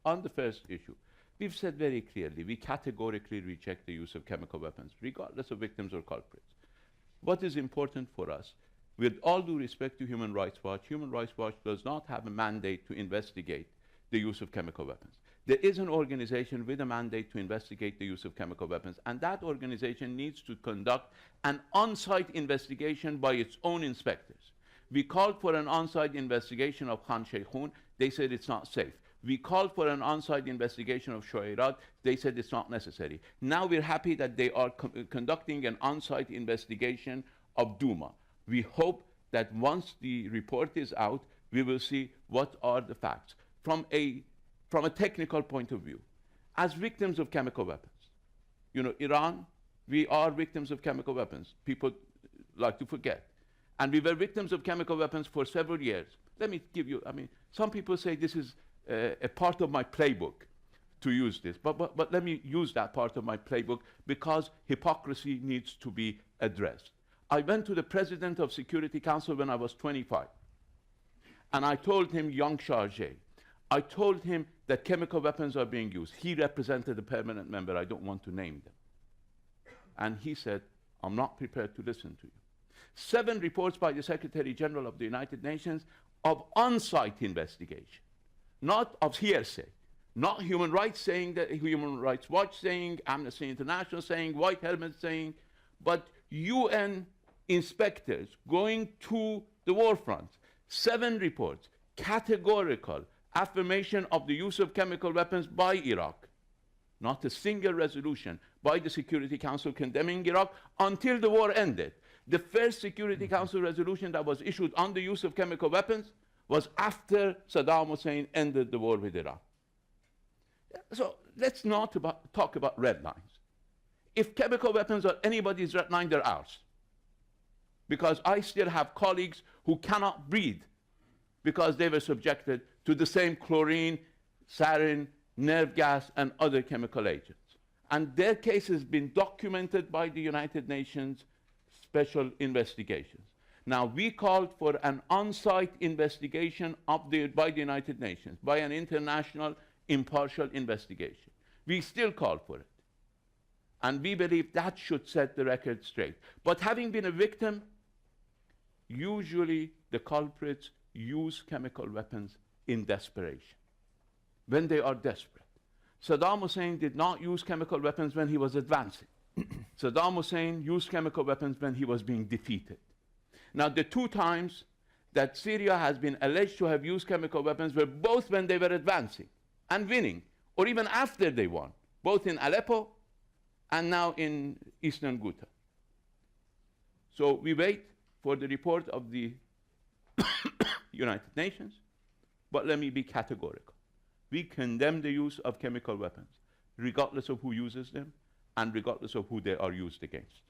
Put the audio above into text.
On the first issue, we've said very clearly, we categorically reject the use of chemical weapons, regardless of victims or culprits. What is important for us, with all due respect to Human Rights Watch does not have a mandate to investigate the use of chemical weapons. There is an organization with a mandate to investigate the use of chemical weapons, and that organization needs to conduct an on-site investigation by its own inspectors. We called for an on-site investigation of Khan Sheikhoun. They said it's not safe. We called for an on-site investigation of Shoairat. They said it's not necessary. Now we're happy that they are conducting an on-site investigation of Duma. We hope that once the report is out, we will see what are the facts. From a technical point of view, as victims of chemical weapons, you know, Iran, we are victims of chemical weapons. People like to forget. And we were victims of chemical weapons for several years. Let me give you, I mean, some people say this is a part of my playbook to use this, but let me use that part of my playbook because hypocrisy needs to be addressed. I went to the President of Security Council when I was 25, and I told him, young Chargé, I told him that chemical weapons are being used. He represented a permanent member, I don't want to name them. And he said, I'm not prepared to listen to you. 7 reports by the Secretary General of the United Nations of on-site investigation, not of hearsay, not Human Rights saying that, Human Rights Watch saying, Amnesty International saying, White Helmet saying, but UN inspectors going to the war front. 7 reports, categorical affirmation of the use of chemical weapons by Iraq. Not a single resolution by the Security Council condemning Iraq until the war ended. The first Security Council resolution that was issued on the use of chemical weapons was after Saddam Hussein ended the war with Iraq. So let's not talk about red lines. If chemical weapons are anybody's red line, they're ours. Because I still have colleagues who cannot breathe because they were subjected to the same chlorine, sarin, nerve gas, and other chemical agents. And their case has been documented by the United Nations special investigations. Now, we called for an on-site investigation by the United Nations, by an international impartial investigation. We still call for it. And we believe that should set the record straight. But having been a victim, usually the culprits use chemical weapons in desperation, when they are desperate. Saddam Hussein did not use chemical weapons when he was advancing. Saddam Hussein used chemical weapons when he was being defeated. Now, the 2 times that Syria has been alleged to have used chemical weapons were both when they were advancing and winning, or even after they won, both in Aleppo and now in eastern Ghouta. So we wait for the report of the United Nations, but let me be categorical. We condemn the use of chemical weapons, regardless of who uses them and regardless of who they are used against.